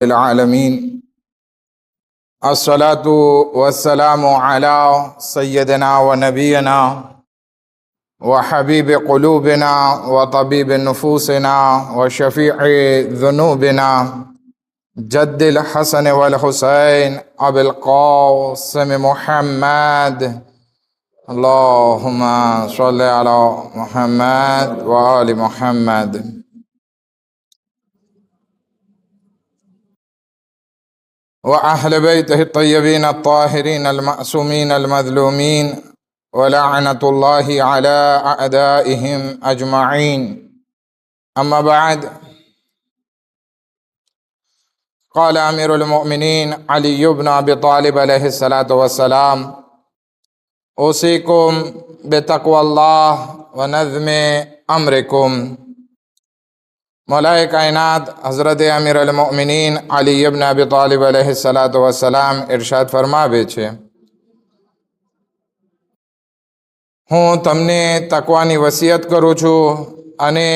العالمين الصلاة والسلام على سيدنا ونبينا وحبيب قلوبنا وطبيب نفوسنا وشفيع ذنوبنا جد الحسن والحسين أبي القاسم محمد. اللهم صل على محمد وآل محمد. وأهل بيته الطيبين الطاهرين المعصومين المظلومين ولعنة الله على أعدائهم أجمعين. أما بعد، قال أمير المؤمنين علي بن أبي طالب عليه الصلاة والسلام: أوصيكم بتقوى الله ونظم أمركم. मौलाए कायनात हज़रत अमीर अल मोमिनीन अली इब्न अबी तालिब अलैहिस्सलातु वस्सलाम इरशाद फरमावे छे, હું તમને તકવાની વસિયત કરું છું અને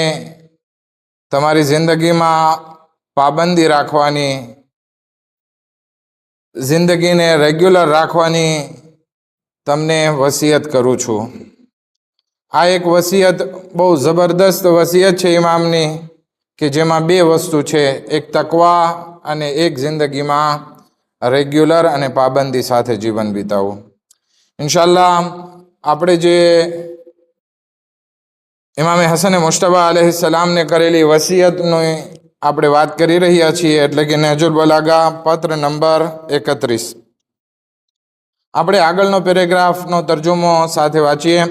તમારી જિંદગીમાં પાબંદી રાખવાની, જિંદગીને રેગ્યુલર રાખવાની તમને વસિયત કરું છું. આ એક વસિયત બહુ જબરદસ્ત વસિયત છે ઇમામની, કે જેમાં બે વસ્તુ છે, એક તકવા અને એક જિંદગીમાં રેગ્યુલર અને પાબંદી સાથે જીવન વિતાવવું. ઇન્શાઅલ્લાહ આપણે જે ઇમામે હસન મુશ્તબા અલૈહિસ્સલામને કરેલી વસિયતની આપણે વાત કરી રહ્યા છીએ, એટલે કે નહજુલ બલાગા પત્ર નંબર 31. આપણે આગળનો પેરેગ્રાફનો તર્જુમો સાથે વાંચીએ,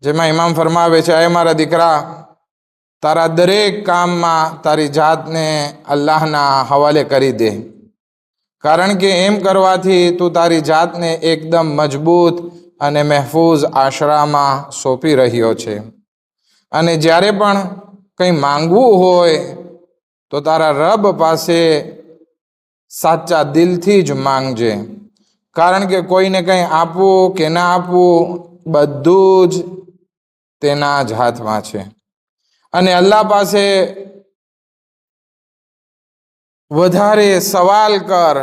જેમાં ઇમામ ફરમાવે છે: એ મારા દીકરા, તારા દરેક કામમાં તારી જાતને અલ્લાહના હવાલે કરી દે, કારણ કે એમ કરવાથી તું તારી જાતને એકદમ મજબૂત અને મહેફૂઝ આશરામાં સોંપી રહ્યો છે. અને જ્યારે પણ કંઈ માંગવું હોય તો તારા રબ પાસે સાચા દિલથી જ માંગજે, કારણ કે કોઈને કંઈ આપવું કે ના આપવું બધું જ તેના જ હાથમાં છે. અને અલ્લાહ પાસે વધારે સવાલ કર,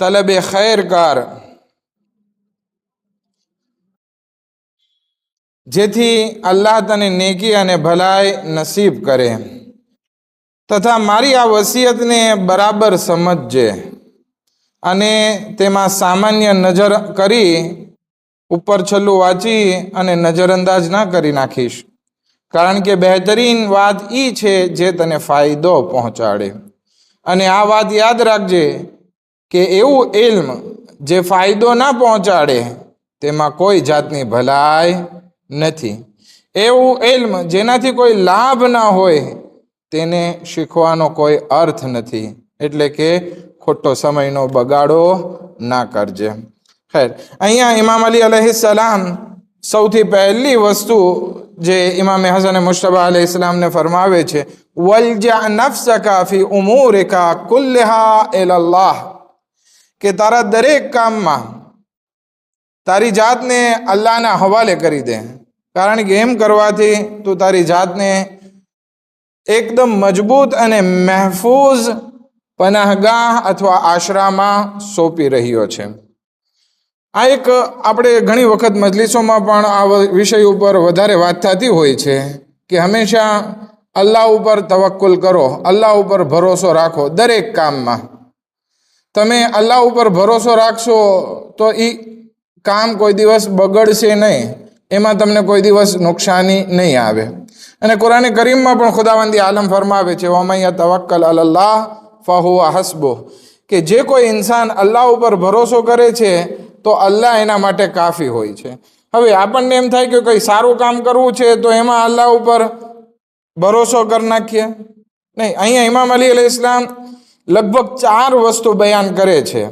તલબે ખૈર કર, જેથી અલ્લાહ તને નેકી અને ભલાઈ નસીબ કરે. તથા મારી આ વસિયતને બરાબર સમજજે અને તેમાં સામાન્ય નજર કરી ઉપર છલ્લું વાંચી અને નજરઅંદાજ ના કરી નાખીશ, કારણ કે બહેતરીન વાત એ છે જે તને ફાયદો પહોંચાડે. અને આ વાત યાદ રાખજે કે એવું ઇલ્મ જે ફાયદો ના પહોંચાડે તેમાં કોઈ જાતની ભલાઈ નથી. એવું ઇલ્મ જેનાથી કોઈ લાભ ના હોય તેને શીખવાનો કોઈ અર્થ નથી. એટલે કે ખોટો સમયનો બગાડો ના કરજે. ખેર, અહીંયા ઇમામ અલી અલૈહિસ્સલામ સૌથી પહેલી વસ્તુ જે ઇમામે હસન મુશ્તબા અલૈહિસ્સલામને ફરમાવે છે, વલજા નફસકા ફી ઉમૂરિકા કુલ્લિહા ઇલલ્લાહ, કે તારા દરેક કામમાં તારી જાતને અલ્લાહના હવાલે કરી દે, કારણ કે એમ કરવાથી તું તારી જાતને એકદમ મજબૂત અને મહેફૂઝ પનાહગાહ અથવા આશરામાં સોંપી રહ્યો છે. આ એક આપણે ઘણી વખત મજલિસોમાં પણ આ વિષય ઉપર વધારે વાત થતી હોય છે કે હંમેશા અલ્લાહ ઉપર તવક્કુલ કરો, અલ્લાહ ઉપર ભરોસો રાખો. દરેક કામમાં તમે અલ્લાહ ઉપર ભરોસો રાખશો તો એ કામ કોઈ દિવસ બગડશે નહીં, એમાં તમને કોઈ દિવસ નુકસાની નહીં આવે. અને કુરાન કરીમમાં પણ ખુદાવંદી આલમ ફરમાવે છે, વમન યતવક્કલ અલલ્લાહ ફહુવા હસ્બુહ, કે જે કોઈ ઇન્સાન અલ્લાહ ઉપર ભરોસો કરે છે તો અલ્લાહ એના માટે કાફી હોય છે. હવે આપણને એમ થાય કે કંઈ સારું કામ કરવું છે તો એમાં અલ્લાહ ઉપર ભરોસો કરી નાખીએ. નહીં, અહીંયા ઇમામ અલી અલૈહિસ્સલામ લગભગ 4 વસ્તુ બયાન કરે છે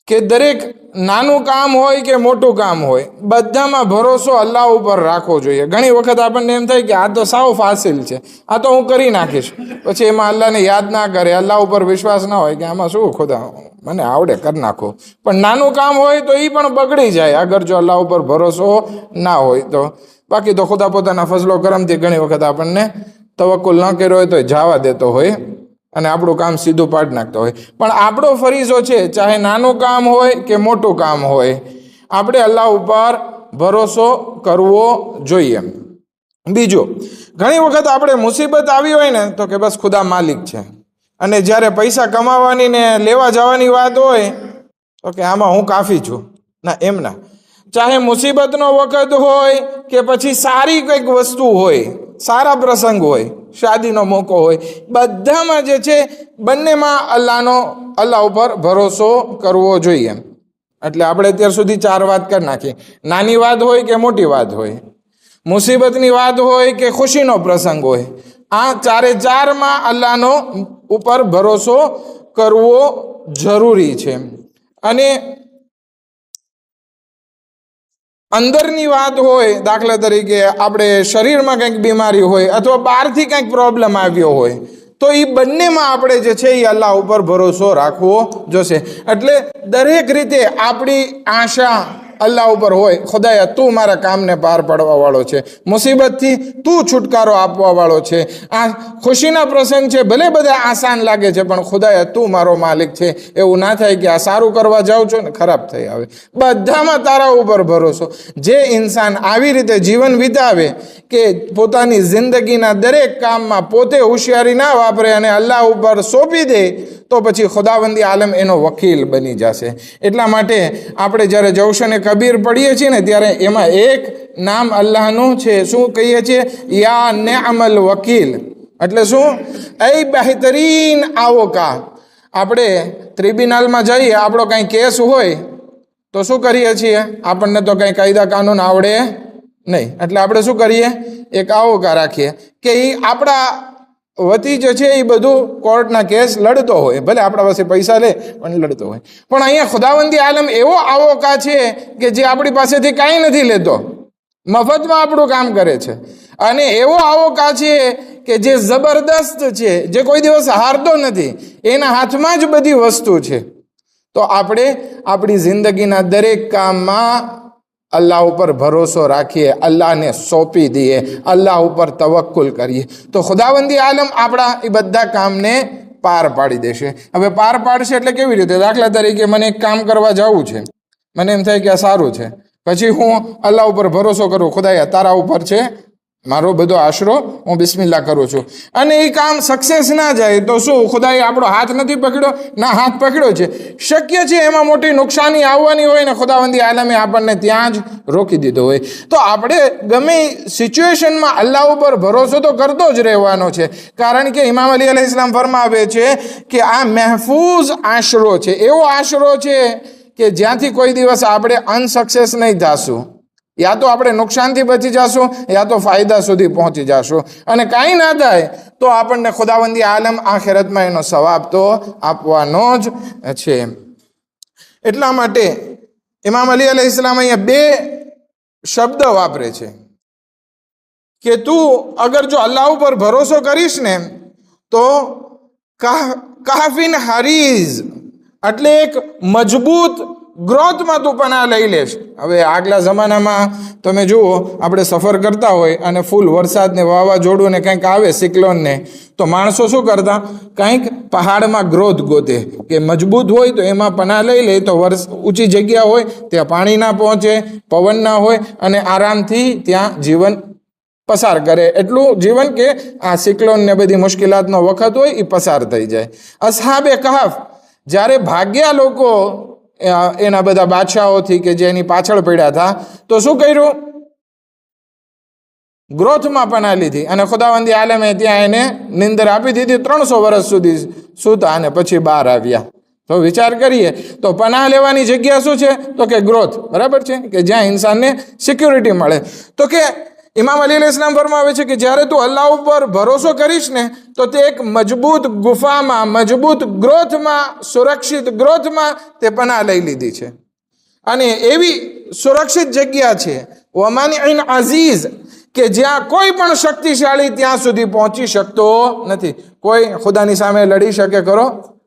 કે દરેક નાનું કામ હોય કે મોટું કામ હોય, બધામાં ભરોસો અલ્લાહ ઉપર રાખવો જોઈએ. ઘણી વખત આપણને એમ થાય કે આ તો સાવ ફાસિલ છે, આ તો હું કરી નાખીશ, પછી એમાં અલ્લાહને યાદ ના કરે, અલ્લાહ ઉપર વિશ્વાસ ના હોય કે આમાં શું ખુદા મને આવડે કરી નાખો. પણ નાનું કામ હોય તો એ પણ બગડી જાય અગર જો અલ્લાહ ઉપર ભરોસો ના હોય તો. બાકી તો ખુદા પોતાના ફઝલો કરમથી ઘણી વખત આપણને તવક્કુલ ન કર્યો હોય તો જવા દેતો હોય અને આપણું કામ સીધું પાડી નાખતા હોય. પણ આપણો ફરીઝો છે, ચાહે નાનું કામ હોય કે મોટું કામ હોય, આપણે અલ્લાહ ઉપર ભરોસો કરવો જોઈએ. બીજું, ઘણી વખત આપણે મુસીબત આવી હોય ને તો કે બસ ખુદા માલિક છે, અને જ્યારે પૈસા કમાવાની ને લેવા જવાની વાત હોય તો કે આમાં હું કાફી છું. ના, એમ ના. ચાહે મુસીબતનો વખત હોય કે પછી સારી કંઈક વસ્તુ હોય, સારા પ્રસંગ હોય, શાદીનો મોકો હોય, બધામાં જે છે બંનેમાં અલ્લાહ ઉપર ભરોસો કરવો જોઈએ. એટલે આપણે અત્યાર સુધી 4 વાત કરી નાખી. નાની વાત હોય કે મોટી વાત હોય, મુસીબતની વાત હોય કે ખુશીનો પ્રસંગ હોય, આ 4માં અલ્લાહનો ઉપર ભરોસો કરવો જરૂરી છે. અને અંદરની વાત હોય, દાખલા તરીકે આપણે શરીરમાં કંઈક બીમારી હોય અથવા બહારથી કંઈક પ્રોબ્લેમ આવ્યો હોય, તો એ બંનેમાં આપણે જે છે એ અલ્લાહ ઉપર ભરોસો રાખવો જોશે. એટલે દરેક રીતે આપણી આશા અલ્લાહ ઉપર હોય. ખુદાયા તું મારા કામને પાર પાડવા વાળો છે, મુસીબતથી તું છુટકારો આપવા વાળો છે, આ ખુશીના પ્રસંગ છે ભલે બધા આસાન લાગે છે પણ ખુદાયા તું મારો માલિક છે. એવું ના થાય કે આ સારું કરવા જાઉં છું ને ખરાબ થઈ આવે. બધામાં તારા ઉપર ભરોસો. જે ઇન્સાન આવી રીતે જીવન વિતાવે કે પોતાની જિંદગીના દરેક કામમાં પોતે હોશિયારી ના વાપરે અને અલ્લાહ ઉપર સોંપી દે, તો પછી ખુદાવંદી આલમ એનો વકીલ બની જશે. એટલા માટે આપણે જ્યારે જૌશને કબીર પઢીએ છીએ ને ત્યારે એમાં એક નામ અલ્લાહનું છે. શું કહીએ છીએ? યા નેઅમલ વકીલ. એટલે શું? એ બહેતરીન આવોકા. આપણે ટ્રિબ્યુનલમાં જઈએ, આપણો કંઈ કેસ હોય તો શું કરીએ છીએ? આપણને તો કંઈ કાયદા કાનૂન આવડે નહીં, એટલે આપણે શું કરીએ? એક આવોકા રાખીએ કે એ આપણા વતી જે છે એ બધું કોર્ટના કેસ લડતો હોય, ભલે આપણા પાસે પૈસા લે પણ લડતો હોય. પણ અહીંયા ખુદાવંદી આલમ એવો આવોકા છે કે જે આપણી પાસેથી કાંઈ નથી લેતો, મફતમાં આપણું કામ કરે છે. અને એવો આવોકા છે કે જે જબરદસ્ત છે, જે કોઈ દિવસ હારતો નથી, એના હાથમાં જ બધી વસ્તુ છે. તો આપણે આપણી જિંદગીના દરેક કામમાં અલ્લાહ ઉપર ભરોસો રાખીએ, અલ્લાહને સોંપી દઈએ, અલ્લાહ ઉપર તવક્કુલ કરીએ, તો ખુદાવંદી આલમ આપણા એ બધા કામને પાર પાડી દેશે. હવે પાર પાડશે એટલે કેવી રીતે? દાખલા તરીકે મને એક કામ કરવા જવું છે, મને એમ થાય કે આ સારું છે, પછી હું અલ્લાહ ઉપર ભરોસો કરું, ખુદાયા તારા ઉપર છે મારો બધો આશરો, હું બિસ્મિલ્લાહ કરું છું, અને એ કામ સક્સેસ ના જાય તો શું ખુદાએ આપણો હાથ નથી પકડ્યો? ના, હાથ પકડ્યો છે. શક્ય છે એમાં મોટી નુકસાની આવવાની હોય ને ખુદાવંદી આલમે આપણને ત્યાં જ રોકી દીધો હોય. તો આપણે ગમે સિચ્યુએશનમાં અલ્લાહ ઉપર ભરોસો તો કરતો જ રહેવાનો છે, કારણ કે ઇમામ અલી અલૈહિસ્સલામ ફરમાવે છે કે આ મહેફૂઝ આશરો છે, એવો આશરો છે કે જ્યાંથી કોઈ દિવસ આપણે અનસક્સેસ નહીં થશું. યા તો આપણે નુકસાનથી બચી જશું, યા તો ફાયદા સુધી પહોંચી જશું. અને કાંઈ ના થાય તો આપણને ખુદાવંદી આલમ આખિરતમાં એનો સવાબ તો આપવાનો જ છે. એટલા માટે ઇમામ અલી અલૈહિસ્સલામ અહીંયા 2 શબ્દ વાપરે છે કે તું અગર જો અલ્લાહ ઉપર ભરોસો કરીશ ને તો કાફિન હરીઝ, એટલે એક મજબૂત ગ્રોથમાં તું પનાહ લઈ લેશ. હવે આગલા જમાનામાં તમે જુઓ, આપણે સફર કરતા હોય અને ફૂલ વરસાદ ને વાવાઝોડું ને કંઈક આવે સિક્લોન ને, તો માણસો શું કરતા? કંઈક પહાડમાં ગ્રોથ ગોતે કે મજબૂત હોય તો એમાં પનાહ લઈ લે, તો ઊંચી જગ્યા હોય ત્યાં પાણી ના પહોંચે, પવન ના હોય અને આરામથી ત્યાં જીવન પસાર કરે. એટલું જીવન કે આ સિક્લોન ને બધી મુશ્કેલાતનો વખત હોય એ પસાર થઈ જાય. અસહાબે કહાફ જ્યારે ભાગ્યા લોકો એના બધા બાદશાહોથી કે જે એની પાછળ પડ્યા હતા, તો શું કર્યું? ગ્રોથમાં પનાહ લીધી અને ખુદાવંદી આલમે ત્યાં એને નિંદર આપી દીધી. 300 વર્ષ સુધી સૂતા અને પછી બહાર આવ્યા. તો વિચાર કરીએ તો પનાહ લેવાની જગ્યા શું છે? તો કે ગ્રોથ. બરાબર છે કે જ્યાં ઇન્સાનને સિક્યુરિટી મળે. તો કે ઇમામ અલી અલૈહિસ્સલામ ફરમાવે છે કે જ્યારે તું અલ્લાહ ઉપર ભરોસો કરીશ ને તો તે એક મજબૂત ગુફામાં, મજબૂત ગ્રોથમાં, સુરક્ષિત ગ્રોથમાં તે પનાહ લઈ લીધી છે. અને એવી સુરક્ષિત જગ્યા છે વમાનિન અઝીઝ કે જ્યાં કોઈ પણ શક્તિશાળી ત્યાં સુધી પહોંચી શકતો નથી. કોઈ ખુદાની સામે લડી શકે ખરો?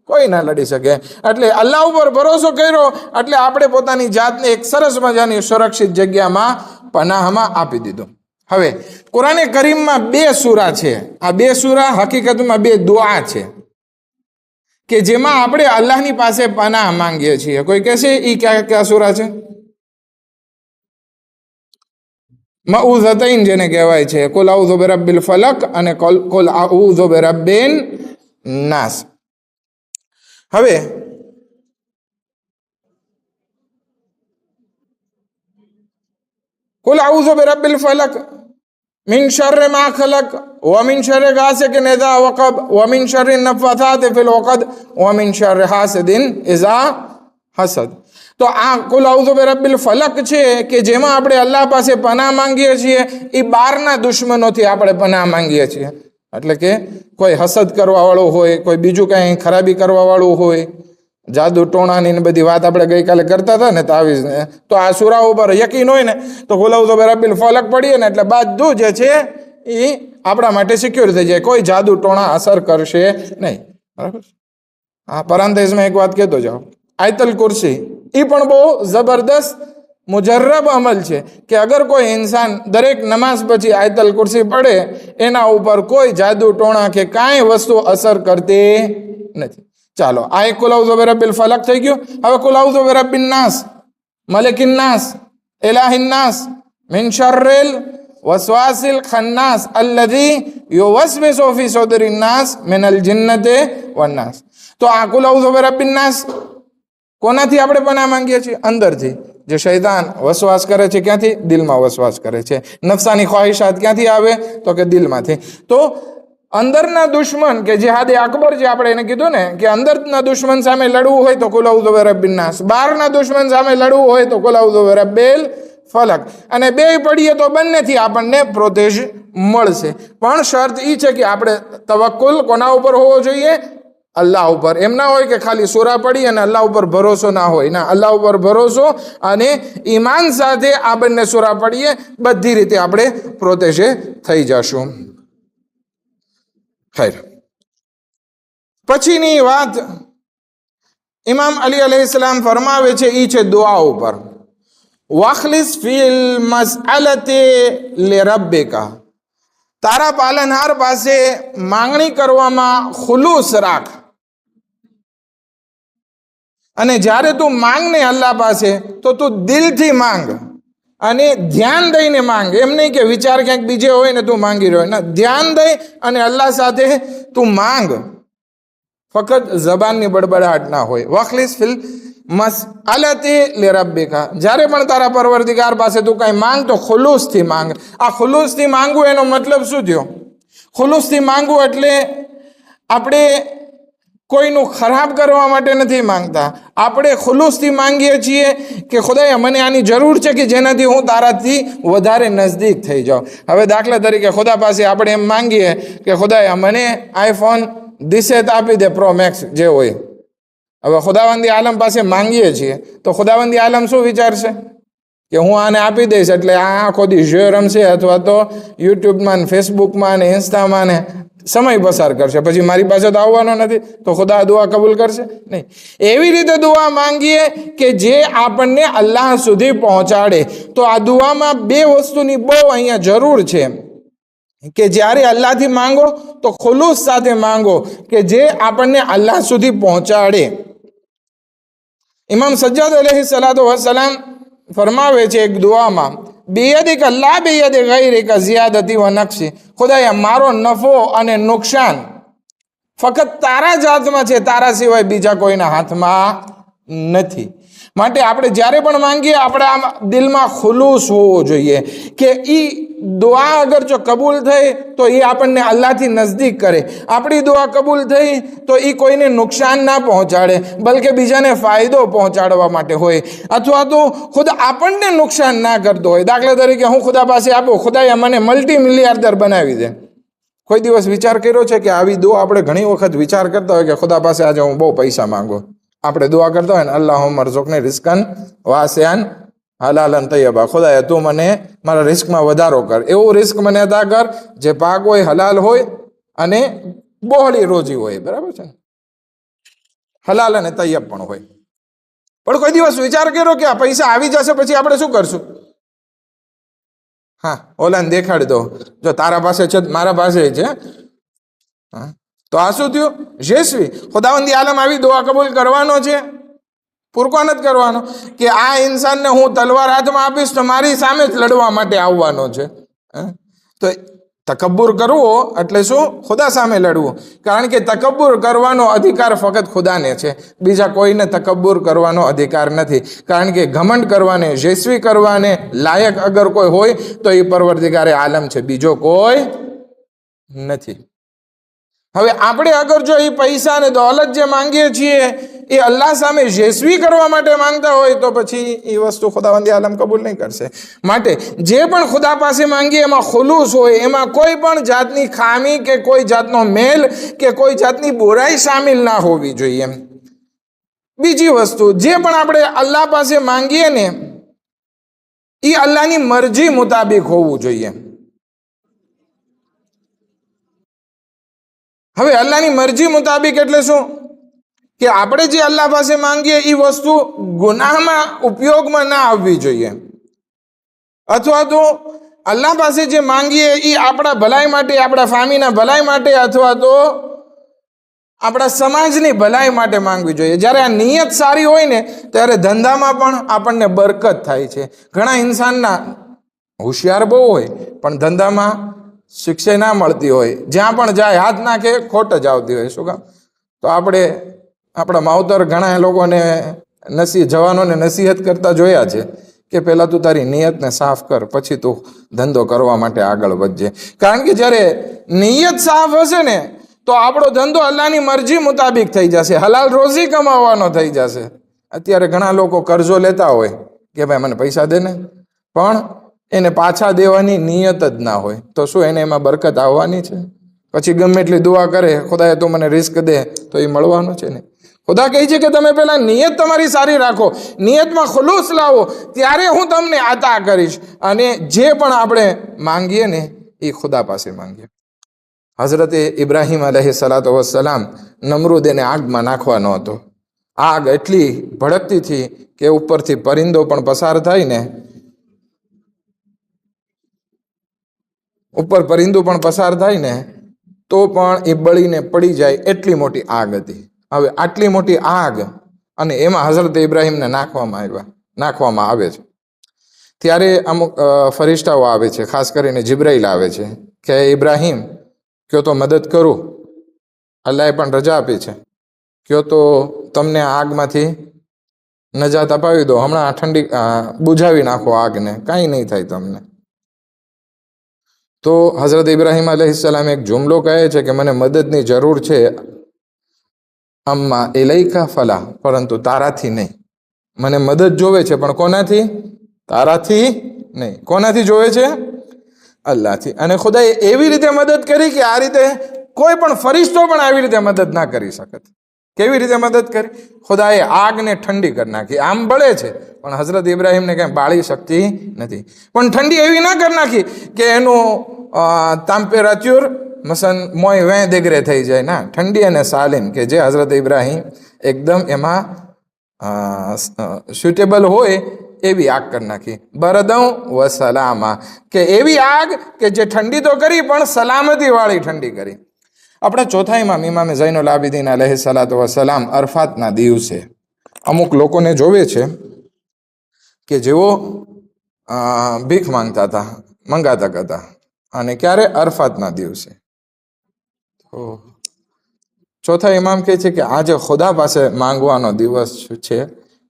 કોઈ ના લડી શકે. એટલે અલ્લાહ ઉપર ભરોસો કર્યો એટલે આપણે પોતાની જાતને એક સરસ મજાની સુરક્ષિત જગ્યામાં પનાહમાં આપી દીધું. હવે કુરાને કરીમમાં 2 સૂરા છે. આ 2 સૂરા હકીકતમાં 2 દુઆ છે. કે જેમાં આપણે અલ્લાહની પાસે પનાહ માંગીએ છીએ. કોઈ કહેશે એ કયા સૂરા છે? મઉઝતૈન જેને કહેવાય છે, કુલ આઉઝુ બિરબ્બિલ ફલક અને કુલ આઉઝુ બિરબ્બિન નાસ. હવે કુલ આઉઝુ બિરબ્બિલ ફલક મિન શર્રિ મા ખલક વ મિન શર્રિ ગાસિકિન ઇઝા વકબ વ મિન શર્રિ નફ્ફાથાતિ ફિલ ઉકદ વ મિન શર્રિ હાસિદિન ઇઝા હસદ. તો આ કુલ આઉઝુ બિરબ્બિલ ફલક છે કે જેમાં આપણે અલ્લાહ પાસે પનાહ માંગીએ છીએ, એ બારના દુશ્મનોથી આપણે પનાહ માંગીએ છીએ. એટલે કે કોઈ હસદ કરવાવાળો હોય, કોઈ બીજું કંઈ ખરાબી કરવાવાળું હોય, જાદુ ટોણાની બધી વાત આપણે ગઈકાલે કરતા હતા ને તાવીઝને, તો આ સૂરાઓ ઉપર યકીન હોય ને તો કુલ આઉઝુ બિરબ્બિલ ફલક પડીએ ને એટલે બધું જે છે એ આપણા માટે સિક્યોર થઈ જાય, કોઈ જાદુ ટોણા અસર કરશે નહીં. બરાબર. હા, પરાંતેશમાં એક વાત કહેતો જાઓ, આયતલ કુર્સી એ પણ બહુ જબરદસ્ત મુજર્રબ અમલ છે કે અગર કોઈ ઇન્સાન દરેક નમાઝ પછી આયતલ કુર્સી પડે, એના ઉપર કોઈ જાદુ ટોણા કે કાંઈ વસ્તુ અસર કરતી નથી. ચાલો, આ એક કુલ આઉઝુ બિરબ્બિલ ફલક થઈ ગયું. હવે કુલ આઉઝુ બિરબ્બિન નાસ મલિકિન નાસ ઇલાહિન નાસ મિન શર્રિલ વસવાસિલ ખન્નાસ અલ્લઝી યુવસ્વિસુ ફી સુદુરિન નાસ મિનલ જિન્નતિ વન નાસ. તો આ કુલ આઉઝુ બિરબ્બિન નાસ કોનાથી આપણે પનાહ માંગીએ છીએ? અંદરથી. જે શૈતાન વસવાસ કરે છે, ક્યાંથી? દિલમાં વસવાસ કરે છે. નફસાની ખ્વાહિશાત ક્યાંથી આવે? તો કે દિલમાંથી. તો અંદરના દુશ્મન કે જેહાદે અકબર જે આપણે એને કીધું ને કે અંદરના દુશ્મન સામે લડવું હોય તો કુલ આઉઝુ બિરબ્બિન નાસ, બહારના દુશ્મન સામે લડવું હોય તો કુલ આઉઝુ બિરબ્બિલ ફલક. અને બે પડીએ તો બંનેથી આપણને પ્રોટેજ મળશે. પણ શરત એ છે કે આપણે તવક્કુલ કોના ઉપર હોવો જોઈએ? અલ્લાહ ઉપર. એમ ના હોય કે ખાલી સૂરા પડી અને અલ્લાહ ઉપર ભરોસો ના હોય. ના, અલ્લાહ ઉપર ભરોસો અને ઈમાન સાથે આ બંને સૂરા પડીએ, બધી રીતે આપણે પ્રોટેજે થઈ જશું. ખૈર, પછીની વાત ઇમામ અલી અલૈહિસ્સલામ ફરમાવે છે એ છે દુઆ ઉપર. વખલિસ ફિલ મસઅલતિ લિરબ્બિકા, તારા પાલનહાર પાસે માંગણી કરવામાં ખુલૂસ રાખ. અને જ્યારે તું માંગ ને અલ્લાહ પાસે તો તું દિલથી માંગ અને ધ્યાન દઈને માંગ. એમ નહીં કે વિચાર ક્યાંક બીજે હોય ને તું માંગી રહ્યો. ના, ધ્યાન દઈ અને અલ્લાહ સાથે તું માંગ, ફક્ત જબાનની બડબડાટ ના હોય. વખલિસ ફિલ મસઅલતિ લિરબ્બિકા, જ્યારે પણ તારા પરવરદિગાર પાસે તું કાંઈ માંગ તો ખુલૂસથી માંગ. આ ખુલૂસથી માંગવું એનો મતલબ શું થયો? ખુલૂસથી માંગવું એટલે આપણે કોઈનું ખરાબ કરવા માટે નથી માંગતા. આપણે ખુલૂસથી માંગીએ છીએ કે ખુદાએ મને આની જરૂર છે કે જેનાથી હું તારાથી વધારે નજદીક થઈ જાઉં. હવે દાખલા તરીકે ખુદા પાસે આપણે એમ માંગીએ કે ખુદાએ મને આઈફોન દિશે તો આપી દે, પ્રો મેક્સ જે હોય. હવે ખુદાવંદી આલમ પાસે માંગીએ છીએ તો ખુદાવંદી આલમ શું વિચારશે કે હું આને આપી દઈશ એટલે આ આખો દી જો રમશે અથવા તો યુટ્યુબમાં ને ફેસબુકમાં ને ઇન્સ્ટામાં ને સમય પસાર કરશે, પછી મારી પાસે તો આવવાનો નથી, તો ખુદા દુઆ કબૂલ કરશે નહીં. એવી રીતે દુઆ માંગીએ કે જે આપણને અલ્લાહ સુધી પહોંચાડે. તો આ દુઆમાં બે વસ્તુની બહુ અહીંયા જરૂર છે કે જ્યારે અલ્લાહથી માંગો તો ખુલૂસ સાથે માંગો કે જે આપણને અલ્લાહ સુધી પહોંચાડે. ઇમામ સજ્જાદ અલૈહિ સલાતુ વસલામ ફરમાવે છે એક દુઆમાં, બેયદિક લા બેયદિ ગૈરિકા ઝિયાદતી વ નક્સી, ખુદાએ મારો નફો અને નુકસાન ફક્ત તારા જ હાથમાં છે, તારા સિવાય બીજા કોઈના હાથમાં નથી. માટે આપણે જ્યારે પણ માંગીએ આપણે આમ દિલમાં ખુલૂસ હોવો જોઈએ કે એ દુઆ અગર જો કબૂલ થઈ તો એ આપણને અલ્લાહથી નજદીક કરે. આપણી દુઆ કબૂલ થઈ તો એ કોઈને નુકસાન ના પહોંચાડે, બલકે બીજાને ફાયદો પહોંચાડવા માટે હોય, અથવા તો ખુદ આપણને નુકસાન ના કરતો હોય. દાખલા તરીકે હું ખુદા પાસે આપું, ખુદાએ મને મલ્ટી મિલિયાર્ડર બનાવી દે. કોઈ દિવસ વિચાર કર્યો છે કે આવી દુઆ આપણે ઘણી વખત વિચાર કરતા હોય કે ખુદા પાસે આજે હું બહુ પૈસા માંગુ. આપણે દુઆ કરતા હોય ને, અલ્લાહુમ્મા રઝુકની રિઝ્કન વાસિઅન હલાલન તય્યબા, ખુદાએ તું મને મારા રિસ્કમાં વધારો કર, એવું રિસ્ક મને અદા કર જે પાક હોય, હલાલ હોય અને બહોળી રોજી હોય. બરાબર છે ને, હલાલ અને તૈયબ પણ હોય. પણ કોઈ દિવસ વિચાર કર્યો કે આ પૈસા આવી જશે પછી આપણે શું કરશું? હા, ઓલાને દેખાડી દો, જો તારા પાસે છે મારા પાસે છે. હા, તો આ શું થયું? યશવી. ખુદાવંદી આલમ આવી દુઆ કબૂલ કરવાનો છે? પૂરકો નથી કરવાનો કે આ ઇન્સાનને હું તલવાર હાથમાં આપીશ તો મારી સામે જ લડવા માટે આવવાનો છે. તો તકબ્બુર કરવો એટલે શું? ખુદા સામે લડવું. કારણ કે તકબ્બુર કરવાનો અધિકાર ફક્ત ખુદાને છે, બીજા કોઈને તકબ્બુર કરવાનો અધિકાર નથી. કારણ કે ઘમંડ કરવાને, યશવી કરવાને લાયક અગર કોઈ હોય તો એ પરવરદિગારે આલમ છે, બીજો કોઈ નથી. હવે આપણે અગર જો એ પૈસા અને દોલત જે માંગીએ છીએ એ અલ્લાહ સામે યશવી કરવા માટે માંગતા હોય તો પછી એ વસ્તુ ખુદાવંદી આલમ કબૂલ નહીં કરશે. માટે જે પણ ખુદા પાસે માંગીએ એમાં ખુલૂસ હોય, એમાં કોઈ પણ જાતની ખામી કે કોઈ જાતનો મેલ કે કોઈ જાતની બુરાઈ સામેલ ના હોવી જોઈએ. બીજી વસ્તુ, જે પણ આપણે અલ્લાહ પાસે માંગીએ ને એ અલ્લાહની મરજી મુતાબિક હોવું જોઈએ. હવે અલ્લાહની મરજી મુતાબિક એટલે શું? કે આપણે જે અલ્લાહ પાસે માંગીએ એ વસ્તુ ગુનાહમાં ઉપયોગમાં ના આવવી જોઈએ, અથવા તો અલ્લાહ પાસે જે માંગીએ એ આપણા ભલાઈ માટે, આપણા ફામીના ભલાઈ માટે અથવા તો આપણા સમાજની ભલાઈ માટે માંગવી જોઈએ. જ્યારે આ નિયત સારી હોય ને ત્યારે ધંધામાં પણ આપણને બરકત થાય છે. ઘણા ઇન્સાનના હોશિયાર બહુ હોય પણ ધંધામાં શિક્ષા ના મળતી હોય, જ્યાં પણ જાય હાથ નાખે ખોટ જ આવતી હોય. શું કામ? તો આપણે આપણા માવતર ઘણા લોકોને જવાનોને નસીહત કરતા જોયા છે કે પહેલાં તું તારી નિયતને સાફ કર, પછી તું ધંધો કરવા માટે આગળ વધજે. કારણ કે જ્યારે નિયત સાફ હશે ને તો આપણો ધંધો અલ્લાહની મરજી મુતાબિક થઈ જશે, હલાલ રોજી કમાવાનો થઈ જશે. અત્યારે ઘણા લોકો કરજો લેતા હોય કે ભાઈ મને પૈસા દે ને, પણ એને પાછા દેવાની નિયત જ ના હોય, તો શું એને એમાં બરકત આવવાની છે? પછી ગમે એટલી દુઆ કરે, ખુદાએ તું મને રિસ્ક દે, તો એ મળવાનું છે ને. ખુદા કહે છે કે તમે પહેલા નિયત તમારી સારી રાખો, નિયતમાં ખુલૂસ લાવો, ત્યારે હું તમને આતા કરીશ. અને જે પણ આપણે માંગીએ ને એ ખુદા પાસે માંગીએ. હઝરતે ઇબ્રાહીમ અલૈહિસ્સલાતુ વસ્સલામ નમરૂદ એને આગમાં નાખવાનો હતો. આગ એટલી ભડકતી હતી કે ઉપરથી પરિંદો પણ પસાર થાય ને, ઉપર પરિંદો પણ પસાર થાય ને તો પણ એ બળીને પડી જાય એટલી મોટી આગ હતી. હવે આટલી મોટી આગ અને એમાં હઝરત ઇબ્રાહીમને નાખવામાં આવે છે. ત્યારે અમુક ફરિશ્તાઓ આવે છે, ખાસ કરીને જિબ્રાઈલ આવે છે કે ઇબ્રાહીમ કયો તો મદદ કરું, અલ્લાહે પણ રજા આપી છે, કયો તો તમને આગમાંથી નજાત અપાવી દો, હમણાં ઠંડી બુઝાવી નાખો આગને, કાંઈ નહીં થાય તમને. તો હઝરત ઇબ્રાહીમ અલૈહિસ્સલામ એક જુમલો કહે છે કે મને મદદની જરૂર છે, અમ્મા ઇલૈકા ફલા, પરંતુ તારાથી નહીં. મને મદદ જોવે છે પણ કોનાથી? તારાથી નહીં. કોનાથી જોવે છે? અલ્લાહથી. અને ખુદાએ એવી રીતે મદદ કરી કે આ રીતે કોઈ પણ ફરિશ્તો પણ આવી રીતે મદદ ના કરી શકત. કેવી રીતે મદદ કરી? ખુદાએ આગને ઠંડી કરી નાખી. આમ બળે છે પણ હઝરત ઇબ્રાહીમને કંઈ બાળી શકતી નથી. પણ ઠંડી એવી ના કરી નાખી કે એનું ટેમ્પરેચર મસન મોય 20 ડિગ્રી થઈ જાય. ના, ઠંડી અને સાલિમ કે જે હઝરત ઇબ્રાહીમ એકદમ એમાં સ્યુટેબલ હોય એવી આગ કરી નાખી. બરદઉ વ સલામા, કે એવી આગ કે જે ઠંડી તો કરી પણ સલામતી વાળી ઠંડી કરી. આપણા ચોથા ઇમામ ઝૈનુલ આબિદીન અલૈહિસ્સલાતુ વસ્સલામ અરફાતના દિવસે અમુક લોકોને જોવે છે કે જેઓ ભીખ મંગાતા કરતા. અને ક્યારે? અરફાતના દિવસે. ચોથા ઇમામ કહે છે કે આજે ખુદા પાસે માંગવાનો દિવસ છે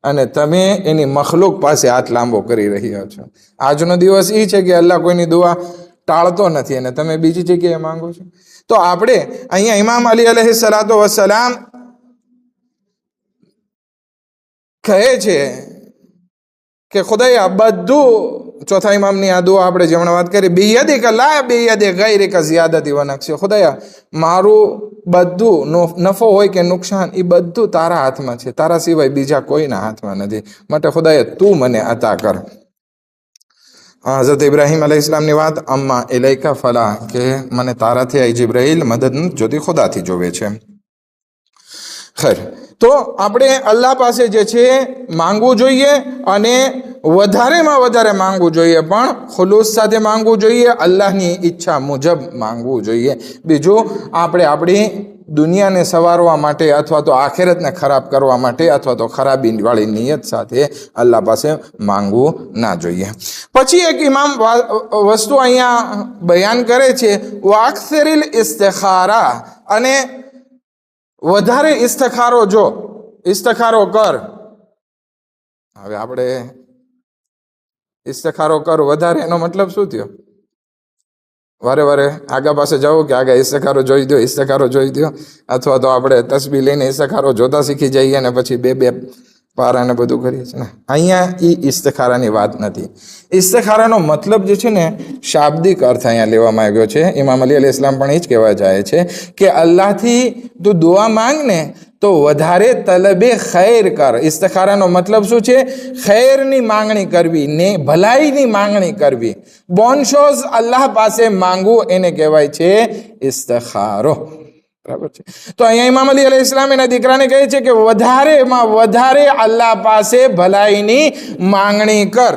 અને તમે એની મખલુક પાસે હાથ લાંબો કરી રહ્યા છો. આજનો દિવસ એ છે કે અલ્લાહ કોઈની દુઆ ટાળતો નથી અને તમે બીજી જગ્યાએ માંગો છો. તો આપણે અહીંયા ઇમામ અલી અલૈહિસ્સલાતુ વસ્સલામ કહે છે કે ખુદાએ આ બધું, ચોથા ઇમામની આ દુઆ આપણે જે હમણાં વાત કરી, બેયદિક લા બેયદિ ગૈરિક ઝિયાદતિ વ નક્સ, ખુદાયા મારું બધું નફો હોય કે નુકસાન એ બધું તારા હાથમાં છે, તારા સિવાય બીજા કોઈના હાથમાં નથી. માટે ખુદાએ તું મને અતા કર. હઝરત ઇબ્રાહીમ અલૈહિસ્સલામની વાત, અમ્મા ઇલૈકા ફલા, કે મને તારાથી આ જિબ્રાઈલ મદદ જોતી, ખુદાથી જોવે છે. ખૈર, તો આપણે અલ્લાહ પાસે જે છે માંગવું જોઈએ અને વધારેમાં વધારે માંગવું જોઈએ, પણ ખુલૂસ સાથે માંગવું જોઈએ, અલ્લાહની ઈચ્છા મુજબ માંગવું જોઈએ. બીજું આપણે આપણી દુનિયાને સવારવા માટે અથવા તો આખેરતને ખરાબ કરવા માટે અથવા તો ખરાબીવાળી નિયત સાથે અલ્લાહ પાસે માંગવું ના જોઈએ. પછી એક ઇમામ વસ્તુ અહીંયા બયાન કરે છે, વાક્સરિલ ઇસ્તિખારા, અને વધારે ઇસ્તિખારો કર. હવે આપણે ઇસ્તિખારો કર વધારે, એનો મતલબ શું થયો? વારે વારે આગા પાસે જવું કે આગા ઇસ્તિખારો જોઈ દો, અથવા તો આપણે તસબીહ લઈને ઇસ્તિખારો જોતા શીખી જઈએ અને પછી બે પારાને બધું કરીએ છીએ ને. અહીંયા એ ઇસ્તિખારાની વાત નથી. ઇસ્તિખારાનો મતલબ જે છે ને, શાબ્દિક અર્થ અહીંયા લેવામાં આવ્યો છે. ઇમામ અલી અલૈહિસ સલામ પણ એ જ કહેવા જાય છે કે અલ્લાહથી તું દુઆ માંગ ને તો વધારે તલબે ખૈર કર. ઇસ્તિખારાનો મતલબ શું છે? ખૈરની માંગણી કરવી, ને ભલાઈની માંગણી કરવી. બોનશોઝ અલ્લાહ પાસે માંગવું એને કહેવાય છે ઇસ્તિખારો. બરાબર છે. તો અહીંયા ઇમામ અલી અલૈહિસ સલામ એના દીકરાને કહે છે કે વધારેમાં વધારે અલ્લાહ પાસે ભલાઈની માંગણી કર.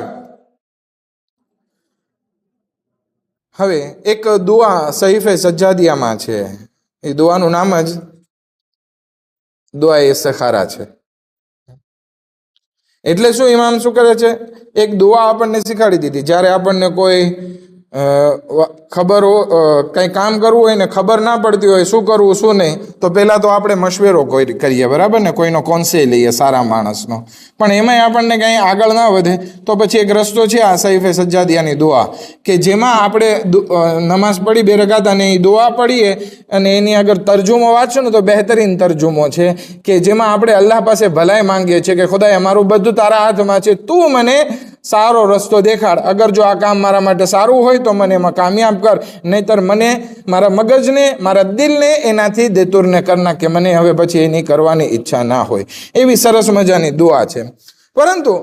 હવે એક દુઆ સહીફે સજ્જાદિયામાં છે, એ દુઆનું નામ જ દુઆ ઇસ્તિખારા છે. એટલે શું ઇમામ શું કરે છે? એક દુઆ આપણને શીખાડી દીધી. જ્યારે આપણને કોઈ કંઈ કામ કરવું હોય ને ખબર ના પડતી હોય શું કરવું શું નહીં, તો પહેલાં તો આપણે મશવરો કરીએ, બરાબર ને, કોઈનો કોન્સે લઈએ, સારા માણસનો. પણ એમાંય આપણને કંઈ આગળ ના વધે તો પછી એક રસ્તો છે આ સહીફે સજ્જાદિયાની દુઆ, કે જેમાં આપણે નમાઝ પડી 2 રકાત અને એ દુઆ પડીએ અને એની આગળ તર્જુમો વાંચો ને તો બહેતરીન તર્જુમો છે, કે જેમાં આપણે અલ્લાહ પાસે ભલાઈ માંગીએ છીએ કે ખુદાએ અમારું બધું તારા હાથમાં છે, તું મને સારો રસ્તો દેખાડ. અગર જો આ કામ મારા માટે સારું હોય તો મને એમાં કામયાબ કર, નહીતર મને, મારા મગજને, મારા દિલને એનાથી દેતુરને કર નાખ, કે મને હવે પછી એની કરવાની ઈચ્છા ના હોય. એવી સરસ મજાની દુઆ છે. પરંતુ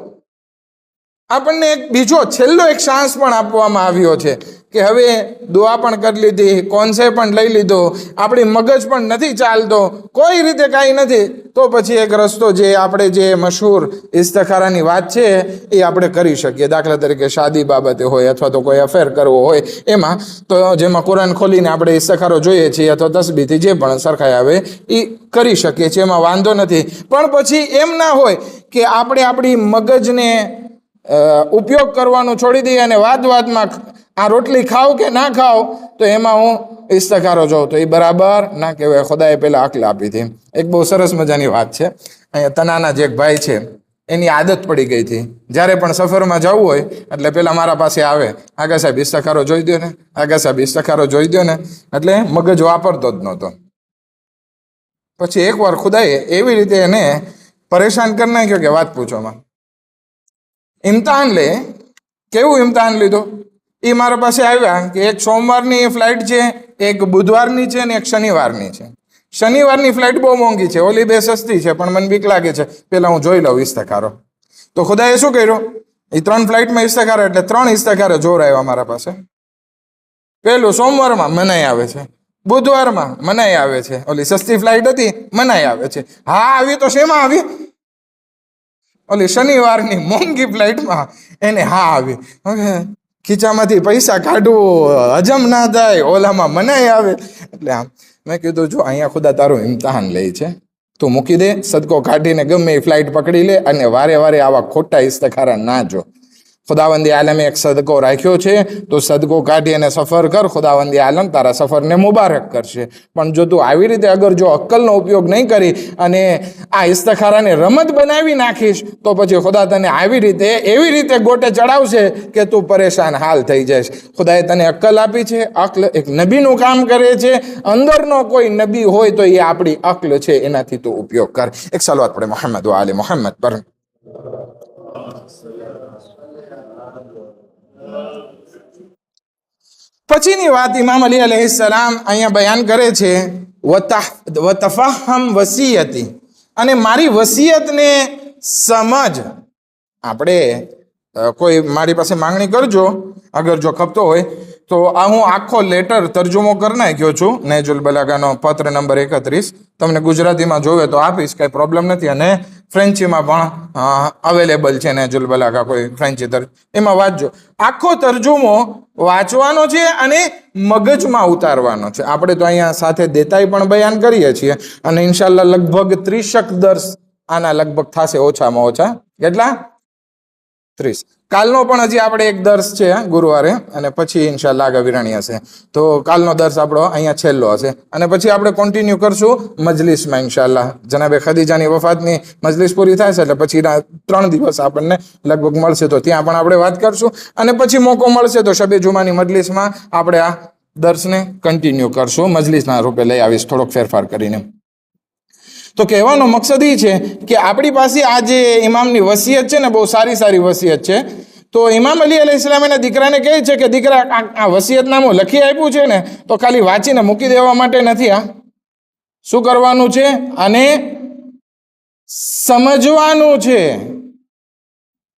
આપણને એક બીજો છેલ્લો એક ચાન્સ પણ આપવામાં આવ્યો છે કે હવે દુઆ પણ કરી લીધી, કોન્સે પણ લઈ લીધો, આપણી મગજ પણ નથી ચાલતો, કોઈ રીતે કાંઈ નથી, તો પછી એક રસ્તો જે આપણે જે મશહૂર ઇસ્તિખારાની વાત છે એ આપણે કરી શકીએ. દાખલા તરીકે શાદી બાબતે હોય અથવા તો કોઈ અફેર કરવો હોય એમાં, તો જેમાં કુરાન ખોલીને આપણે ઇસ્તિખારો જોઈએ છીએ અથવા તસબીહથી જે પણ સરખાઈ આવે એ કરી શકીએ છીએ, એમાં વાંધો નથી. પણ પછી એમ ના હોય કે આપણે આપણી મગજને ઉપયોગ કરવાનું છોડી દઈએ અને વાતમાં આ રોટલી ખાવ કે ના ખાવ તો એમાં હું ઇસ્તિખારો જોઉં, તો એ બરાબર ના કહેવાય. ખુદાએ પહેલાં અક્લ આપી હતી. એક બહુ સરસ મજાની વાત છે. અહીંયા તનાના જે એક ભાઈ છે એની આદત પડી ગઈ હતી, જ્યારે પણ સફરમાં જવું હોય એટલે પહેલાં મારા પાસે આવે, આગા સાહેબ ઇસ્તિખારો જોઈ દો ને, આગા સાહેબ ઇસ્તિખારો જોઈ દો ને, એટલે મગજ વાપરતો જ નહોતો. પછી એકવાર ખુદાએ એવી રીતે એને પરેશાન કરી નાખ્યો કે વાત પૂછોમાં. ઇમ્તિહાન લે, કેવું ઇમ્તિહાન લીધું? એ મારા પાસે આવ્યા કે એક સોમવારની ફ્લાઇટ છે, એક બુધવારની છે ને એક શનિવારની છે. શનિવારની ફ્લાઇટ બહુ મોંઘી છે, ઓલી 2 સસ્તી છે, પણ મને બીક લાગે છે, પહેલાં હું જોઈ લઉં ઇસ્તિખારો. તો ખુદાએ શું કર્યું? એ 3 ફ્લાઇટમાં ઇસ્તિખારો, એટલે 3 ઇસ્તિખારો જોરાવ્યા મારા પાસે. પહેલું સોમવારમાં મનાઈ આવે છે, બુધવારમાં મનાઈ આવે છે, ઓલી સસ્તી ફ્લાઇટ હતી મનાઈ આવે છે. હા આવી તો શેમાં આવી? ઓલી શનિવારની મોંઘી ફ્લાઇટમાં એને હા આવી. હવે ખીચામાંથી પૈસા કાઢવું હજમ ના થાય, ઓલામાં મનાઈ આવે. એટલે આમ મેં કીધું જો અહીંયા ખુદા તારું ઇમ્તિહાન લે છે, તું મૂકી દે, સદકો કાઢીને ગમે એ ફ્લાઇટ પકડી લે અને વારે વારે આવા ખોટા ઇસ્તિખારા ના જો. ખુદાવંદી આલમે એક સદકો રાખ્યો છે, તો સદકો કાઢી અને સફર કર, ખુદાવંદી આલમ તારા સફરને મુબારક કરશે. પણ જો તું આવી રીતે અગર જો અક્કલનો ઉપયોગ નહીં કરી અને આ ઇસ્તિખારાને રમત બનાવી નાખીશ તો પછી ખુદા તને એવી રીતે ગોટે ચડાવશે કે તું પરેશાન હાલ થઈ જઈશ. ખુદાએ તને અક્કલ આપી છે, અક્લ એક નબીનું કામ કરે છે, અંદરનો કોઈ નબી હોય તો એ આપણી અક્લ છે, એનાથી તું ઉપયોગ કર. એક સલાવત પડે મોહમ્મદ વ આલે મોહમ્મદ પર. પછીની વાત ઇમામ અલી અલૈહિસ સલામ અહીંયા બયાન કરે છે, વતફહમ વસિયતી, અને મારી વસિયતને સમજ. આપણે કોઈ મારી પાસે માંગણી કરજો, અગર જો ખપતો હોય તો આ હું આખો લેટર તર્જુમો કરી નાખ્યો છું, નહેજુલ બલાગાનો પત્ર નંબર 31. તમને ગુજરાતીમાં જોવે તો આપીશ, કંઈ પ્રોબ્લેમ નથી. અને ફ્રેન્ચીમાં પણ અવેલેબલ છે નહેજુલ બલાગા, કોઈ ફ્રેન્ચી એમાં વાંચજો. આખો તરજુમો વાંચવાનો છે અને મગજમાં ઉતારવાનો છે. આપણે તો અહીંયા સાથે દેતાઈ પણ બયાન કરીએ છીએ અને ઇન્શાલ્લાહ લગભગ 30 દર્સ આના લગભગ થશે, ઓછામાં ઓછા. કેટલા? 30. કાલનો પણ હજી આપણે એક દર્સ છે ગુરુવારે, અને પછી ઇન્શાલ્લાહ આગળ વિરાણી હશે. તો કાલનો દર્સ આપણો અહીંયા છેલ્લો હશે અને પછી આપણે કોન્ટિન્યુ કરશું મજલિસમાં ઇન્શાલ્લાહ. જનાબે ખદીજાની વફાતની મજલિસ પૂરી થાય છે એટલે પછી 3 દિવસ આપણને લગભગ મળશે, તો ત્યાં પણ આપણે વાત કરશું અને પછી મોકો મળશે તો શબે જુમાની મજલિસમાં આપણે આ દર્સને કન્ટિન્યુ કરશું. મજલિસના રૂપે લઈ આવીશ થોડોક ફેરફાર કરીને. તો કહેવાનો મકસદ એ છે કે આપણી પાસે આ જે ઇમામની વસિયત છે ને, બહુ સારી સારી વસિયત છે. તો ઇમામ અલી અલૈહિસ્સલામ એના દીકરાને કહે છે કે દીકરા, આ વસિયતનામું લખી આપ્યું છે ને, તો ખાલી વાંચીને મૂકી દેવા માટે નથી. આ શું કરવાનું છે? અને સમજવાનું છે.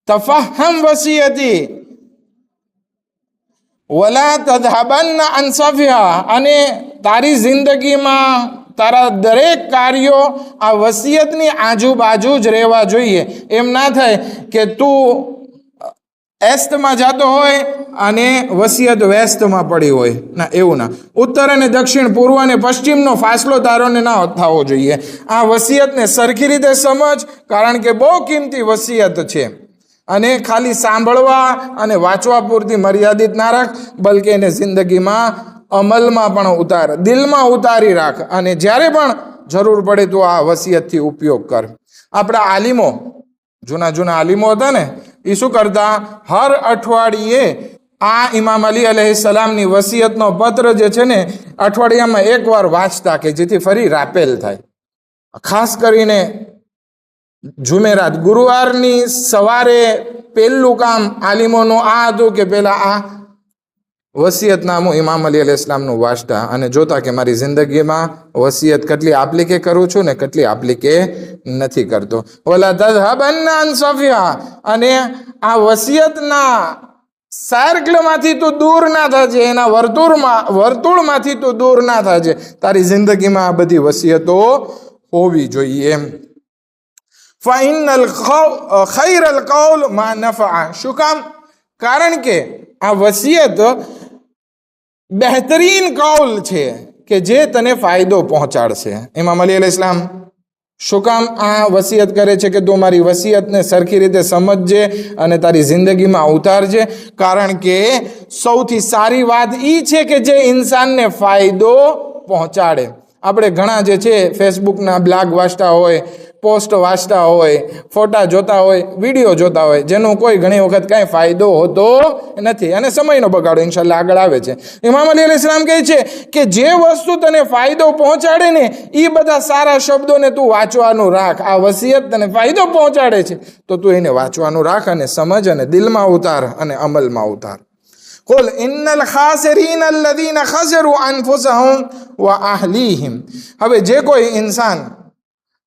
તફહમ વસિયતી વલા તذهبن عن صفها. અને તારી જિંદગીમાં તારા દરેક કાર્યો આ વસિયતની આજુબાજુ જ રહેવા જોઈએ. એમ ના થાય કે તું એસ્ટમાં જતો હોય અને વસિયત વેસ્ટમાં પડી હોય. ના, એવું ના. ઉત્તર અને દક્ષિણ, પૂર્વ અને પશ્ચિમનો ફાસલો તારોને ના થવો જોઈએ. આ વસિયતને સરખી રીતે સમજ, કારણ કે બહુ કિંમતી વસિયત છે. અને ખાલી સાંભળવા અને વાંચવા પૂરતી મર્યાદિત ના રાખ, બલકે એને જિંદગીમાં અમલમાં પણ ઉતાર, દિલમાં ઉતારી રાખ અને જ્યારે પણ જરૂર પડે તો આ વસિયતથી ઉપયોગ કર. આપણા આલિમો, જૂના આલિમો હતા ને, એ શું કરતા? હર અઠવાડિયે આ ઇમામ અલી અલૈહિસ્સલામની વસિયતનો પત્ર જે છે ને, અઠવાડિયામાં એકવાર વાંચતા, કે જેથી ફરી રાપેલ થાય. ખાસ કરીને જુમેરાત, ગુરુવારની સવારે પહેલું કામ આલિમોનું આ હતું કે પહેલાં આ વસિયતનામું ઇમામ અલી અલૈહિસ્સલામનું વાંચતા અને જોતા કે મારી જિંદગીમાં વસિયત કેટલી આપ્લિકે કરું છું ને કેટલી આપ્લિકે નથી કરતો. વલા તذهبن عن صفها. અને આ વસિયતના સર્કલમાંથી તું દૂર ના થજે, એના વર્તુળમાંથી તું દૂર ના થજે. તારી જિંદગીમાં આ બધી વસિયતો હોવી જોઈએ. فإن خير القول ما نفع. શું કામ? કારણ કે આ વસિયત બહેતરીન કૌલ છે કે જે તને ફાયદો પહોંચાડશે. ઇમામ અલી અલૈહિસ્સલામ શું કામ આ વસિયત કરે છે કે તું મારી વસિયતને સરખી રીતે સમજજે અને તારી જિંદગીમાં ઉતારજે? કારણ કે સૌથી સારી વાત એ છે કે જે ઇન્સાનને ફાયદો પહોંચાડે. આપણે ઘણા જે છે ફેસબુકના બ્લોગ વાંચતા હોય, પોસ્ટ વાંચતા હોય, ફોટા જોતા હોય, વિડીયો જોતા હોય, જેનો કોઈ ઘણી વખત કાંઈ ફાયદો હોતો નથી અને સમયનો બગાડો ઇન્શાલ્લાહ આગળ આવે છે. ઇમામ અલી અલૈહિસ્સલામ કહે છે કે જે વસ્તુ તને ફાયદો પહોંચાડે ને, એ બધા સારા શબ્દોને તું વાંચવાનું રાખ. આ વસિયત તને ફાયદો પહોંચાડે છે તો તું એને વાંચવાનું રાખ અને સમજ અને દિલમાં ઉતાર અને અમલમાં ઉતાર. قل ان الخاسرين الذين خسروا انفسهم واهليهم. હવે જે કોઈ ઇન્સાન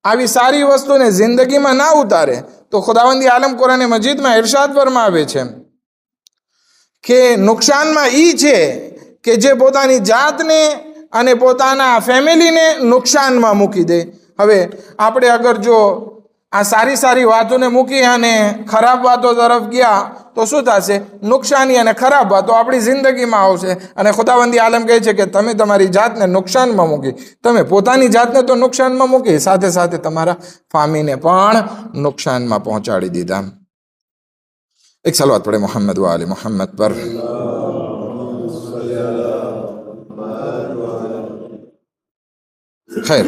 આવી સારી વસ્તુને જિંદગીમાં ના ઉતારે તો ખુદાવંદી આલમ કુરાન મજીદમાં ઇરશાદ ફરમાવે છે કે નુકસાનમાં એ છે કે જે પોતાની જાતને અને પોતાના ફેમિલીને નુકસાનમાં મૂકી દે. હવે આપણે અગર જો આ સારી વાતોને મૂકી અને ખરાબ વાતો તરફ ગયા તો શું થશે? નુકસાની અને ખરાબ વાતો આપણી જિંદગીમાં આવશે. અને ખુદાવંદી આલમ કહે છે કે તમે તમારી જાતને નુકસાનમાં મૂકી, તમે પોતાની જાતને તો નુકસાનમાં મૂકી, સાથે સાથે તમારા ફામીને પણ નુકસાનમાં પહોંચાડી દીધા. એક સલવાત પડે મોહમ્મદ વ આલે મોહમ્મદ પર. ખૈર,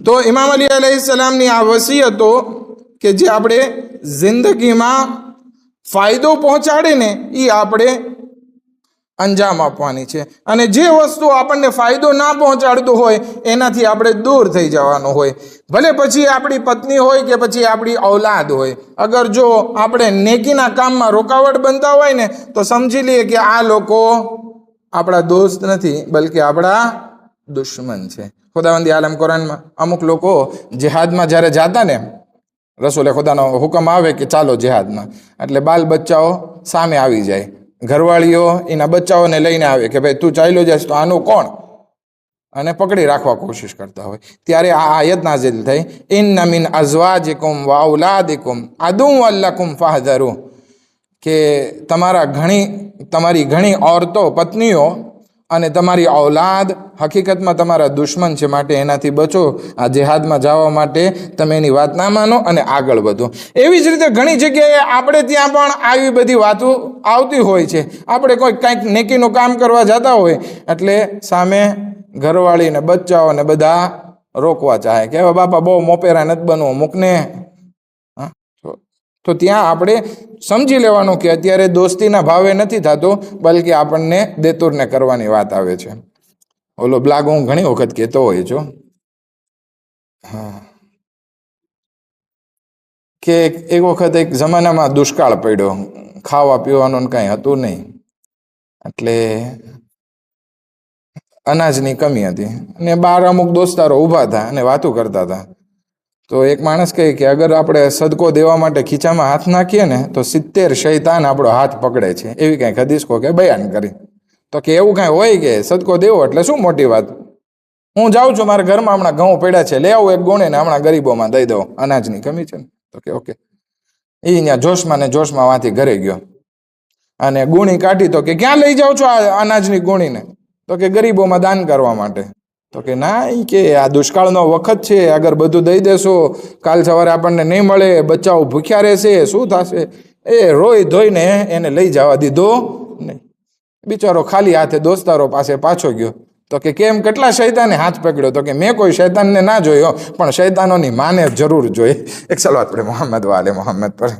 તો ઇમામ અલી અલૈહિસ્સલામની આ વસિયતો કે જે આપણે જિંદગીમાં ફાયદો પહોંચાડે ને, એ આપણે અંજામ આપવાની છે. અને જે વસ્તુ આપણને ફાયદો ના પહોંચાડતું હોય એનાથી આપણે દૂર થઈ જવાનું હોય. ભલે પછી આપણી પત્ની હોય કે પછી આપણી ઔલાદ હોય. અગર જો આપણે નેકીના કામમાં રોકાવટ બનતા હોય ને તો સમજી લઈએ કે આ લોકો આપણા દોસ્ત નથી, બલકે આપણા દુશ્મન છે. ખુદાવંદી આલમ કુરાનમાં અમુક લોકો જિહાદમાં જ્યારે જાતા ને, રસૂલે ખુદાનો હુકમ આવે કે ચાલો જિહાદમાં, એટલે બાલ બચ્ચાઓ સામે આવી જાય, ઘરવાળીઓ એના બચ્ચાઓને લઈને આવે કે ભાઈ તું ચાલ્યો જઈશ તો આનું કોણ? અને પકડી રાખવા કોશિશ કરતા હોય, ત્યારે આ આયત નાઝિલ થઈ, ઇન્ના મિન અઝવાજિકુમ વ ઔલાદિકુમ અદુવ્વન લકુમ ફહઝરુ, કે તમારી ઘણી औरतो પત્નીઓ અને તમારી ઔલાદ હકીકતમાં તમારા દુશ્મન છે, માટે એનાથી બચો. આ જિહાદમાં જવા માટે તમે એની વાત ના માનો અને આગળ વધો. એવી જ રીતે ઘણી જગ્યાએ આપણે ત્યાં પણ આવી બધી વાતો આવતી હોય છે. આપણે કોઈ કંઈક નેકીનું કામ કરવા જતા હોય એટલે સામે ઘરવાળીને બચ્ચાઓને બધા રોકવા ચાહે કે હવે બાપા બહુ મોપેરા નથી બનવું, મૂકને. તો ત્યાં આપણે સમજી લેવાનું કે અત્યારે દોસ્તીના ભાવે નથી થતો, બલકે આપણને દેતુરને કરવાની વાત આવે છે. ઓલો બ્લાગ હું ઘણી વખત કહેતો હોય છું, હા, કે એક વખત એક જમાનામાં દુષ્કાળ પડ્યો, ખાવા પીવાનું કાંઈ હતું નહીં, એટલે અનાજની કમી હતી અને બાર અમુક દોસ્તારો ઊભા હતા અને વાતો કરતા હતા. તો એક માણસ કહે કે અગર આપણે સદકો દેવા માટે ખીચામાં હાથ નાખીએ ને તો 70 શૈતાન આપણો હાથ પકડે છે, એવી કાંઈક હદીસ કે બયાન કરી. તો કે એવું કાંઈ હોય કે સદકો દેવો એટલે શું મોટી વાત? હું જાઉં છું, મારા ઘરમાં હમણાં ઘઉં પડ્યા છે, લઈ આવું એક ગુણીને હમણાં ગરીબોમાં દઈ દઉં, અનાજની કમી છે ને. તો કે ઓકે. એ ત્યાં જોશમાં ને જોશમાં વાંથી ઘરે ગયો અને ગુણી કાઢી. તો કે ક્યાં લઈ જાઉં છો આ અનાજની ગુણીને? તો કે ગરીબોમાં દાન કરવા માટે. તો કે ના, એ કે આ દુષ્કાળનો વખત છે, અગર બધું દઈ દેશો કાલ સવારે આપણને નહીં મળે, બચ્ચાઓ ભૂખ્યા રહેશે, શું થશે? એ રોઈ ધોઈને એને લઈ જવા દીધો નહીં. બિચારો ખાલી હાથે દોસ્તારો પાસે પાછો ગયો. તો કે કેમ, કેટલા શૈતાને હાથ પકડ્યો? તો કે મેં કોઈ શૈતાનને ના જોયો, પણ શૈતાનોની માને જરૂર જોઈ. એક સલાવત પડે મોહમ્મદ વાલે મોહમ્મદ પર.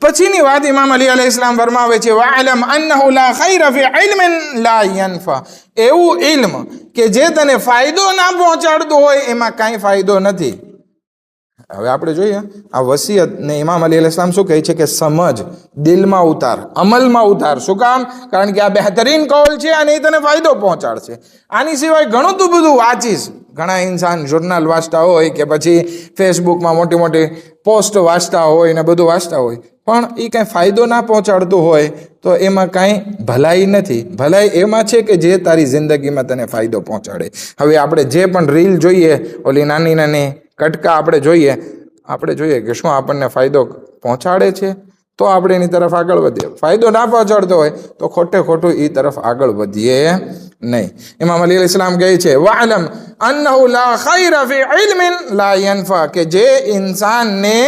પછીની વાત ઇમામ અલી અલૈહિસ્સલામ ફરમાવે છે, વઅલમ અન્નહુ લા ખૈર ફી ઇલ્મિન લા યનફા, એવું ઇલ્મ કે જે તને ફાયદો ના પહોંચાડતું હોય એમાં કાંઈ ફાયદો નથી. હવે આપણે જોઈએ આ વસિયત ને ઇમામ અલી અલૈહિસ્સલામ શું કહે છે કે સમજ, દિલમાં ઉતાર, અમલમાં ઉતાર. શું કામ? કારણ કે આ બહેતરીન કૌલ છે અને એ તને ફાયદો પહોંચાડશે. આની સિવાય ઘણું તું બધું વાંચીશ. ઘણા ઇન્સાન જર્નલ વાંચતા હોય કે પછી ફેસબુકમાં મોટી મોટી પોસ્ટ વાંચતા હોય ને બધું વાંચતા હોય, પણ એ કાંઈ ફાયદો ના પહોંચાડતું હોય તો એમાં કાંઈ ભલાઈ નથી. ભલાઈ એમાં છે કે જે તારી જિંદગીમાં તને ફાયદો પહોંચાડે. હવે આપણે જે પણ રીલ જોઈએ, ઓલી નાની નાની કટકા આપણે જોઈએ કે શું આપણને ફાયદો પહોંચાડે છે, તો આપણે એની તરફ આગળ વધીએ. ફાયદો ના પહોંચાડતો હોય તો ખોટું એ તરફ આગળ વધીએ નહીં. ઇમામ અલી અલૈહિસ્સલામ કહે છે, વઅલમ અન્નહુ લા ખૈર ફી ઇલ્મિન લા યનફા, કે જે ઇન્સાનને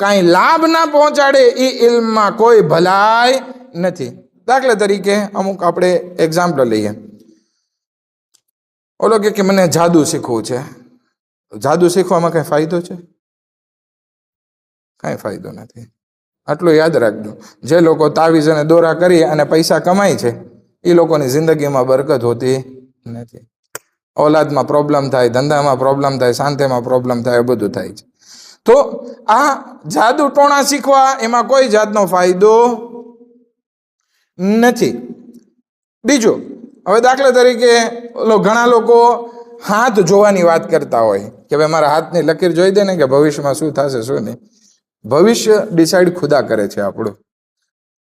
કાંઈ લાભ ના પહોંચાડે એ ઇલ્મમાં કોઈ ભલાઈ નથી. દાખલા તરીકે અમુક આપણે એક્ઝામ્પલ લઈએ. ઓલો કે મને જાદુ શીખવું છે. જાદુ શીખવામાં કાંઈ ફાયદો છે? કાંઈ ફાયદો નથી. આટલું યાદ રાખજો. જે લોકો તાવીઝ અને દોરા કરી અને પૈસા કમાય છે એ લોકોની જિંદગીમાં બરકત હોતી નથી. ઔલાદમાં પ્રોબ્લેમ થાય, ધંધામાં પ્રોબ્લેમ થાય, શાંતિમાં પ્રોબ્લેમ થાય, બધું થાય છે. તો આ જાદુ ટોણા શીખવા એમાં કોઈ જાતનો ફાયદો નથી. બીજું, હવે દાખલા તરીકે ઘણા લોકો હાથ જોવાની વાત કરતા હોય કે ભાઈ મારા હાથની લકીર જોઈ દે ને કે ભવિષ્યમાં શું થશે શું નહીં. ભવિષ્ય ડિસાઈડ ખુદા કરે છે આપણું.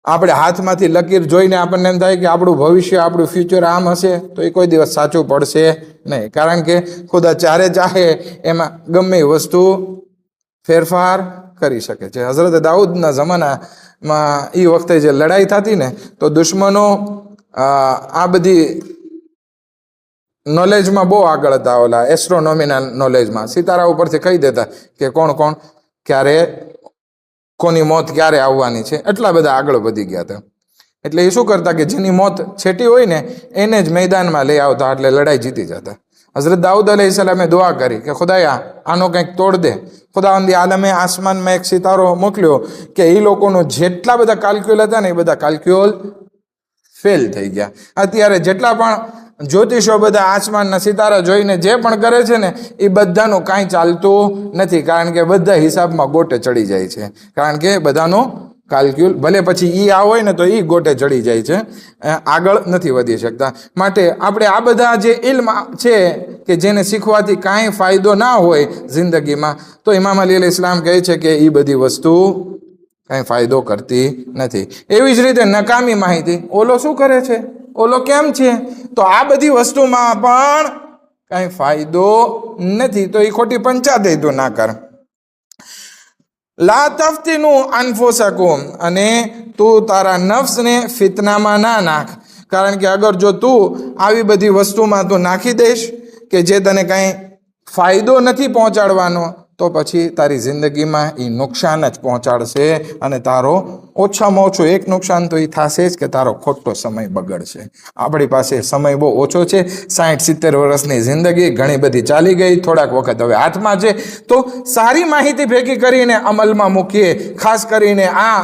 આપણે હાથમાંથી લકીર જોઈને આપણને એમ થાય કે આપણું ભવિષ્ય, આપણું ફ્યુચર આમ હશે, તો એ કોઈ દિવસ સાચું પડશે નહીં. કારણ કે ખુદા ચારે ચાહે એમાં ગમે એ વસ્તુ ફેરફાર કરી શકે છે. હઝરત દાઉદના જમાનામાં એ વખતે જે લડાઈ થતી ને, તો દુશ્મનો આ બધી નોલેજમાં બહુ આગળ હતા. ઓલા એસ્ટ્રોનોમીના નોલેજમાં સિતારા ઉપરથી કહી દેતા કે કોણ ક્યારે કોની મોત ક્યારે આવવાની છે. એટલા બધા આગળ વધી ગયા હતા. એટલે એ શું કરતા કે જેની મોત છેટી હોય ને એને જ મેદાનમાં લઈ આવતા, એટલે લડાઈ જીતી જતા. હઝરત દાઉદ અલૈહિસ્સલામે દુઆ કરી કે ખુદાયા આનો કંઈક તોડ દે. ખુદાવંદી આલમે આસમાનમાં એક સિતારો મોકલ્યો કે એ લોકોનું જેટલા બધા કાલ્ક્યુલ હતા ને એ બધા કાલ્ક્યુલ ફેલ થઈ ગયા. અત્યારે જેટલા પણ જ્યોતિષો બધા આસમાનના સિતારા જોઈને જે પણ કરે છે ને એ બધાનું કાંઈ ચાલતું નથી. કારણ કે બધા હિસાબમાં ગોટે ચડી જાય છે. કારણ કે બધાનું કાલ્ક્યુલ ભલે પછી ઈ આ હોય ને તો એ ગોટે ચડી જાય છે, આગળ નથી વધી શકતા. માટે આપણે આ બધા જે ઇલ્મ છે કે જેને શીખવાથી કાંઈ ફાયદો ના હોય જિંદગીમાં, તો ઇમામ અલી અલૈહિસ્સલામ કહે છે કે એ બધી વસ્તુ કંઈ ફાયદો કરતી નથી. એવી જ રીતે નકામી માહિતી, ઓલો શું કરે છે, ઓલો કેમ છે, તો આ બધી વસ્તુમાં પણ કંઈ ફાયદો નથી. તો એ ખોટી પંચાયત તું ના કર. લા તફતીનુ અનફુસકુમ, અને તું તારા નફ્સને ફિતનામાં ના નાખ. કારણ કે અગર જો તું આવી બધી વસ્તુમાં તું નાખી દઈશ કે જે તને કાંઈ ફાયદો નથી પહોંચાડવાનો, તો પછી તારી જિંદગીમાં એ નુકસાન જ પહોંચાડશે. અને તારો ઓછામાં ઓછું એક નુકસાન તો એ થશે જ કે તારો ખોટો સમય બગડશે. આપણી પાસે સમય બહુ ઓછો છે. 60-70 વર્ષની જિંદગી ઘણી બધી ચાલી ગઈ, થોડાક વખત હવે હાથમાં છે. તો સારી માહિતી ભેગી કરીને અમલમાં મૂકીએ. ખાસ કરીને આ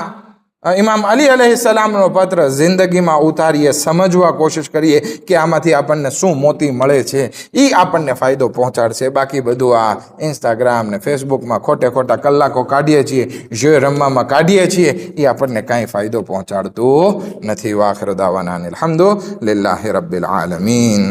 ઇમામ અલી અલૈહિસ્સલામનો પત્ર જિંદગીમાં ઉતારીએ, સમજવા કોશિશ કરીએ કે આમાંથી આપણને શું મોતી મળે છે. એ આપણને ફાયદો પહોંચાડશે. બાકી બધું આ ઇન્સ્ટાગ્રામ ને ફેસબુકમાં ખોટા કલાકો કાઢીએ છીએ, જે રમવામાં કાઢીએ છીએ, એ આપણને કાંઈ ફાયદો પહોંચાડતું નથી. વાખિર દાવાના અનિલ હમ્દુલિલ્લાહિ રબ્બિલ આલમીન.